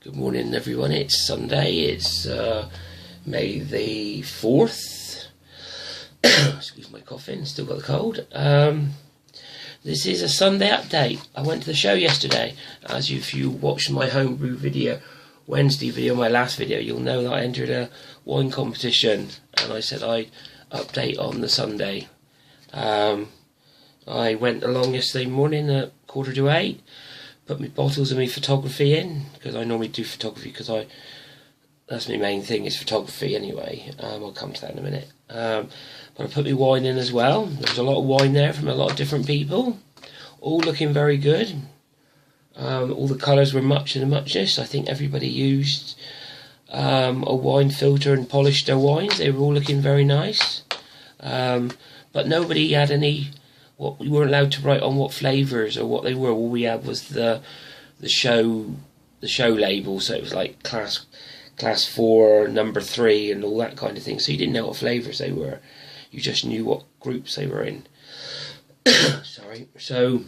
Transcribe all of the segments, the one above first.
Good morning, everyone. It's Sunday. It's May the 4th. Excuse my coughing, still got the cold. This is a Sunday update. I went to the show yesterday. As if you watched my homebrew video, Wednesday video, my last video, you'll know that I entered a wine competition, and I said I'd update on the Sunday. I went along yesterday morning at 7:45. Put my bottles and my photography in, because I normally do photography, because that's my main thing, is photography anyway. I'll come to that in a minute. But I put my wine in as well. There was a lot of wine there from a lot of different people, all looking very good. All the colours were much of the muchness. I think everybody used a wine filter and polished their wines. They were all looking very nice. But nobody had any... we weren't allowed to write on what flavours or what they were. All we had was the show label, so it was like class 4, number 3, and all that kind of thing. So you didn't know what flavours they were. You just knew what groups they were in. Sorry. So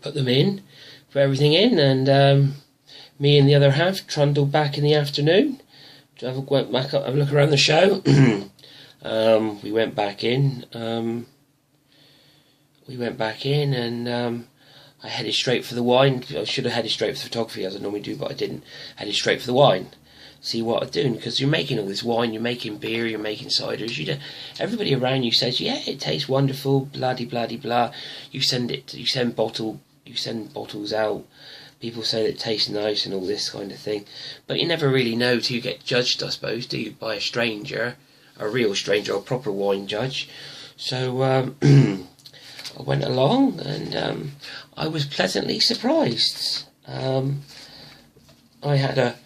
put them in, put everything in, and me and the other half trundled back in the afternoon to went back up, have a look around the show. We went back in. And I headed straight for the wine. I should have headed straight for the photography as I normally do, but I didn't. Headed straight for the wine. See what I'm doing, because you're making all this wine, you're making beer, you're making ciders. Everybody around you says, yeah, it tastes wonderful, bloody blah. You send bottles out. People say that it tastes nice and all this kind of thing, but you never really know till you get judged, I suppose, do you, by a stranger, a real stranger, or a proper wine judge. So I went along, and I was pleasantly surprised. I had a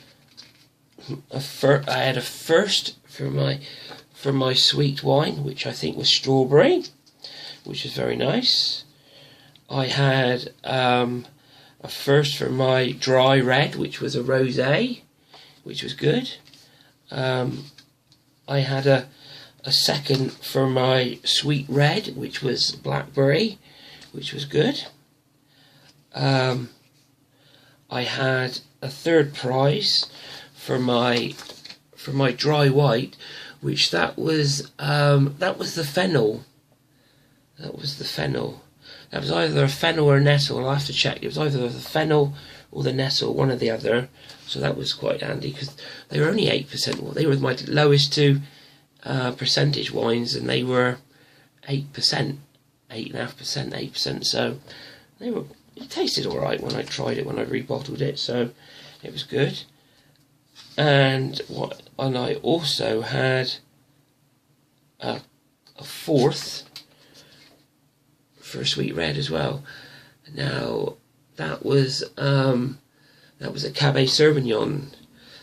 first for my sweet wine, which I think was strawberry, which was very nice. I had a first for my dry red, which was a rosé, which was good. I had a second for my sweet red, which was blackberry, which was good. I had a third prize for my dry white, which that was the fennel. That was the fennel. That was either a fennel or a nettle. I'll have to check. It was either the fennel or the nettle, one or the other. So that was quite handy, because they were only 8%. Well, they were my lowest two percentage wines, and they were 8%, 8.5%, 8%. So it tasted all right when I tried it, when I rebottled it. So it was good. And I also had a fourth for a sweet red as well. Now that was a Cabernet Sauvignon.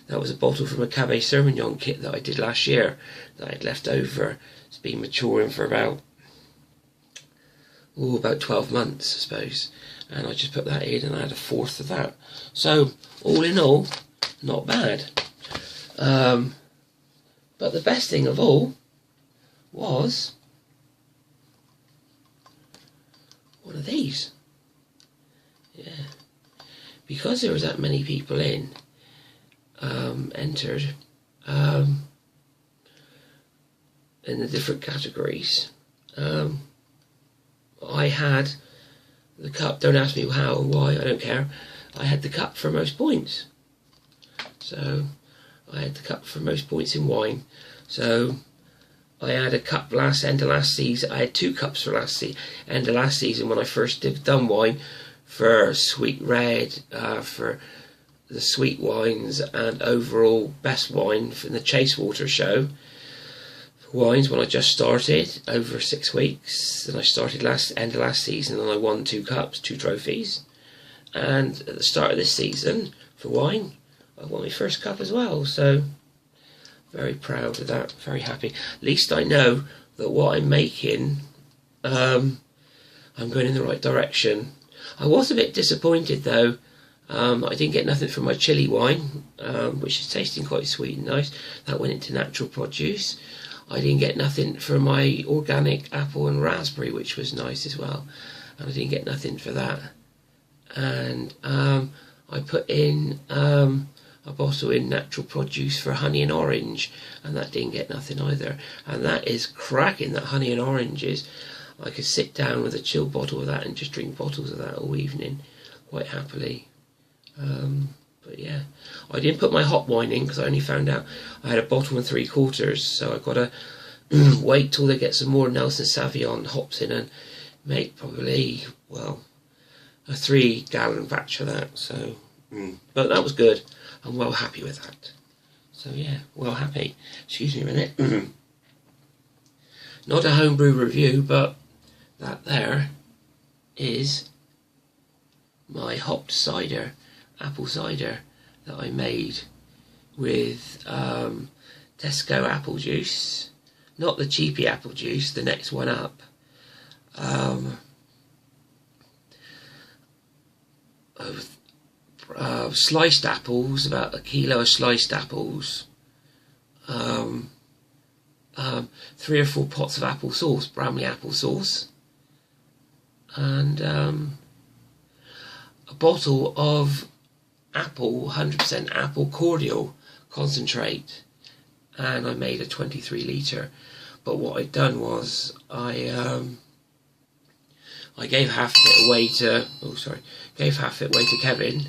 That was a bottle from a Cabernet Sauvignon kit that I did last year that I had left over. It's been maturing for about 12 months, I suppose. And I just put that in, and I had a fourth of that. So, all in all, not bad. But the best thing of all was one of these. Yeah. Because there was that many people entered in the different categories. I had the cup. Don't ask me how and why, I don't care. I had the cup for most points. So I had the cup for most points in wine. So I had a cup end of last season. I had 2 cups for end of last season when I first done wine, for sweet red, for the sweet wines, and overall best wine from the Chasewater show. Wines when I just started over 6 weeks, and I started end of last season, and I won 2 cups, 2 trophies. And at the start of this season for wine, I won my first cup as well. So very proud of that, very happy. At least I know that what I'm making, I'm going in the right direction. I was a bit disappointed though. I didn't get nothing from my chili wine, which is tasting quite sweet and nice. That went into natural produce. I didn't get nothing for my organic apple and raspberry, which was nice as well. And I didn't get nothing for that. And I put in a bottle in natural produce for honey and orange, and that didn't get nothing either. And that is cracking, that honey and oranges. I could sit down with a chilled bottle of that and just drink bottles of that all evening quite happily. But yeah, I didn't put my hot wine in because I only found out I had a bottle and 3/4, so I've got to wait till they get some more Nelson Sauvignon hops in and make probably, well, a 3-gallon batch of that. So, but that was good. I'm well happy with that. So yeah, well happy. Excuse me a minute. Not a homebrew review, but that there is my hopped cider, apple cider, that I made with Tesco apple juice. Not the cheapy apple juice, the next one up. Sliced apples, about 1 kilo of sliced apples. 3 or 4 pots of apple sauce, Bramley apple sauce. And a bottle of apple, 100% apple cordial concentrate. And I made a 23 litre. But what I'd done was I gave half of it away to Kevin.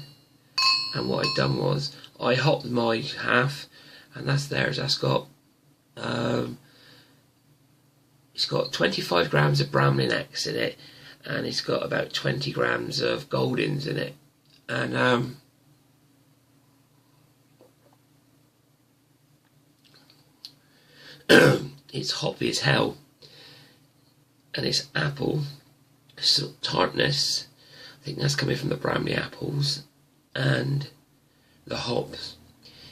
And what I'd done was I hopped my half, and that's theirs. That's got it's got 25 grams of Bramlin X in it, and it's got about 20 grams of Goldings in it. And it's hoppy as hell, and it's apple, so tartness. I think that's coming from the Bramley apples, and the hops.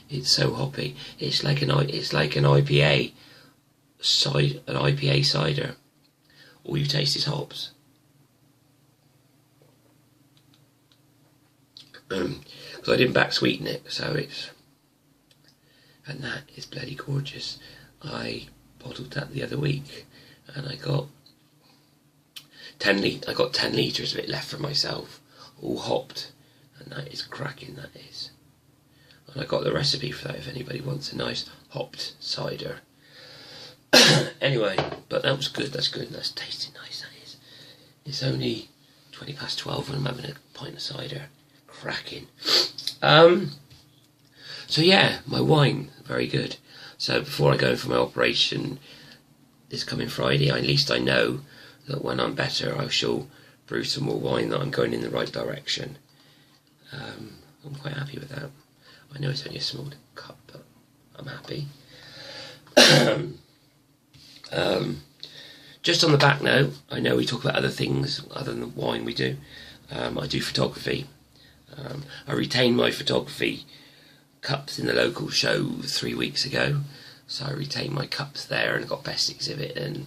It's so hoppy. It's like an IPA cider. All you taste is hops. Because I didn't back sweeten it, so and that is bloody gorgeous. I bottled that the other week, and I got 10 litres of it left for myself, all hopped, and that is cracking, that is. And I got the recipe for that if anybody wants a nice hopped cider. Anyway, but that was good, that's good, that's tasting nice, that is. It's only 12:20 when I'm having a pint of cider. Cracking. So yeah, my wine, very good. So before I go in for my operation this coming Friday, at least I know that when I'm better I shall brew some more wine, that I'm going in the right direction. I'm quite happy with that. I know it's only a small cup, but I'm happy. Just on the back note, I know we talk about other things other than the wine we do. I do photography. I retained my photography cups in the local show 3 weeks ago, so I retained my cups there and got best exhibit and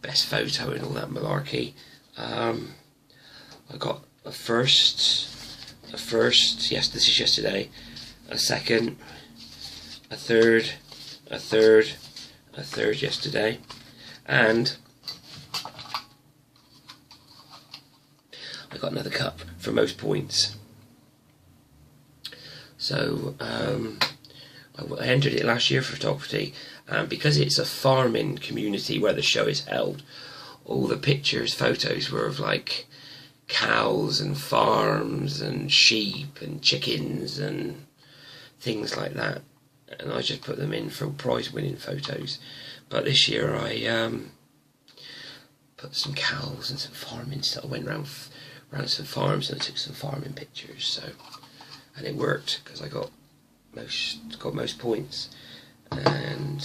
best photo and all that malarkey. I got a first, yes, this is yesterday, a second, a third yesterday, and I got another cup for most points. So I entered it last year for photography, and because it's a farming community where the show is held, all the pictures, photos were of like cows and farms and sheep and chickens and things like that, and I just put them in for prize winning photos. But this year I put some cows and some farming stuff. I went around some farms and I took some farming pictures, so, and it worked because I got most points, and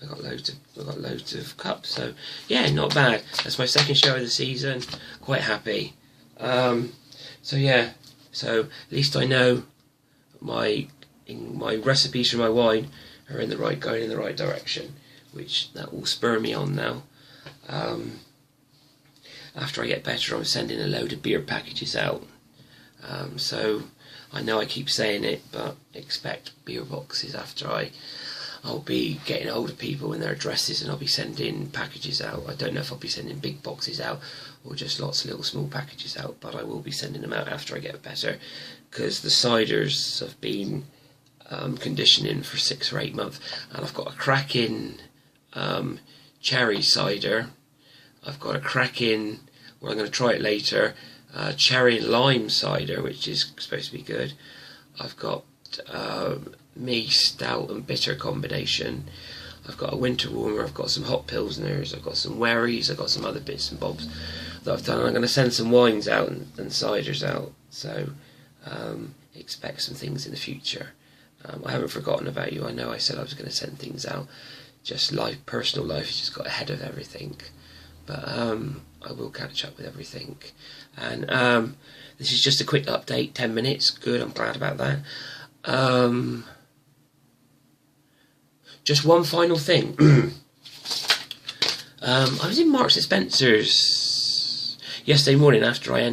I got loads of cups. So yeah, not bad. That's my second show of the season. Quite happy. So yeah, so at least I know my recipes for my wine are going in the right direction, which that will spur me on now. After I get better, I'm sending a load of beer packages out. So I know I keep saying it, but expect beer boxes after I'll be getting hold of people and their addresses, and I'll be sending packages out. I don't know if I'll be sending big boxes out or just lots of little small packages out, but I will be sending them out after I get better, because the ciders have been conditioning for 6 or 8 months, and I've got a cracking cherry cider. I've got a cracking, well, I'm going to try it later, cherry and lime cider, which is supposed to be good. I've got me stout and bitter combination. I've got a winter warmer, I've got some hot pilsners, I've got some wherries, I've got some other bits and bobs that I've done. I'm going to send some wines out and ciders out, so expect some things in the future. I haven't forgotten about you. I know I said I was going to send things out, just life, personal life has just got ahead of everything, but I will catch up with everything. And this is just a quick update, 10 minutes, good, I'm glad about that. Just one final thing. I was in Marks and Spencer's yesterday morning after I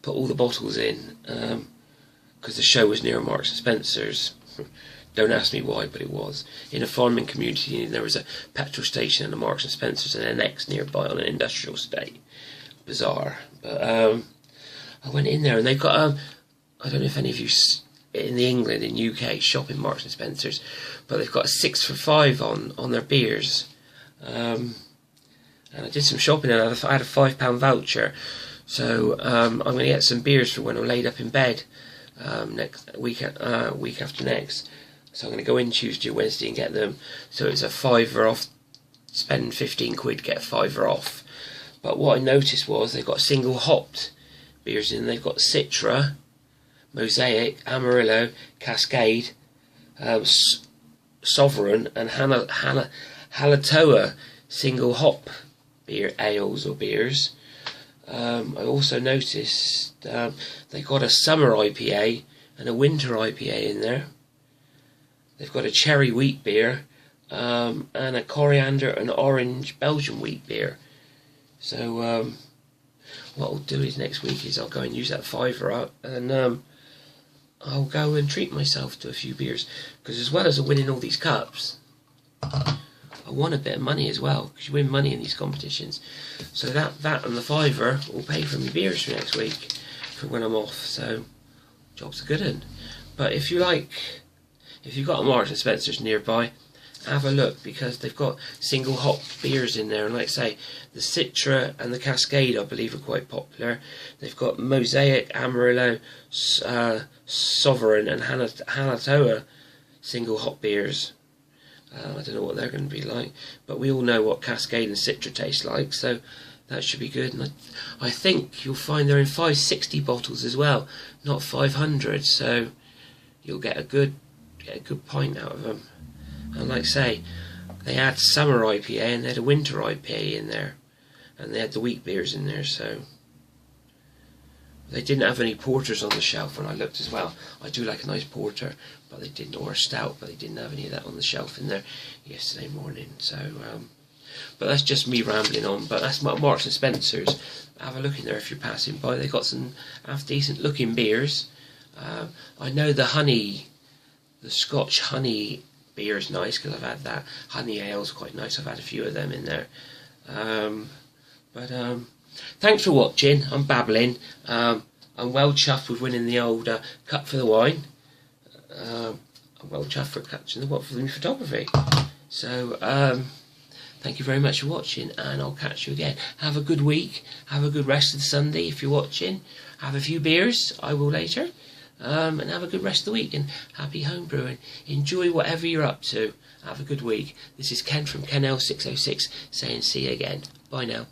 put all the bottles in, because the show was near Marks and Spencer's. Don't ask me why, but it was. In a farming community, and there was a petrol station and a Marks and Spencer's and an X nearby on an industrial estate. Bizarre. But I went in there and they've got, I don't know if any of you in England, in UK, shop in Marks and Spencer's, but they've got a 6 for £5 on their beers. And I did some shopping and I had a £5 voucher. So I'm going to get some beers for when I'm laid up in bed next week after next. So I'm going to go in Tuesday or Wednesday and get them. So it's a £5 off. Spend 15 quid, get a £5 off. But what I noticed was they've got single hopped beers in. They've got Citra, Mosaic, Amarillo, Cascade, Sovereign, and Halatoa single hop beer ales or beers. I also noticed they got a summer IPA and a winter IPA in there. They've got a cherry wheat beer and a coriander and orange Belgian wheat beer. So what I'll do is next week is I'll go and use that £5 up, and I'll go and treat myself to a few beers, because as well as winning all these cups, I won a bit of money as well, because you win money in these competitions. So that and the £5 will pay for me beers for next week for when I'm off. So job's a good one. But if you've got a Marks and Spencer's nearby, have a look, because they've got single hop beers in there, and like I say, the Citra and the Cascade I believe are quite popular. They've got Mosaic, Amarillo, Sovereign and Halatoa single hop beers. I don't know what they're going to be like, but we all know what Cascade and Citra taste like, so that should be good. And I think you'll find they're in 560 bottles as well, not 500, so you'll get a good pint out of them. And like I say, they had summer IPA and they had a winter IPA in there, and they had the wheat beers in there. So they didn't have any porters on the shelf when I looked as well. I do like a nice porter, but they didn't, or a stout, but they didn't have any of that on the shelf in there yesterday morning. So but that's just me rambling on. But that's Marks and Spencer's. Have a look in there if you're passing by. They've got some half decent looking beers. I know the Scotch honey beer is nice, because I've had that. Honey ale's quite nice. I've had a few of them in there. Thanks for watching. I'm babbling. I'm well chuffed with winning the old cup for the wine. I'm well chuffed for catching the what for the photography. So thank you very much for watching, and I'll catch you again. Have a good week. Have a good rest of the Sunday if you're watching. Have a few beers. I will later. And have a good rest of the week, and happy home brewing. Enjoy whatever you're up to. Have a good week. This is Ken from KenL606 saying see you again. Bye now.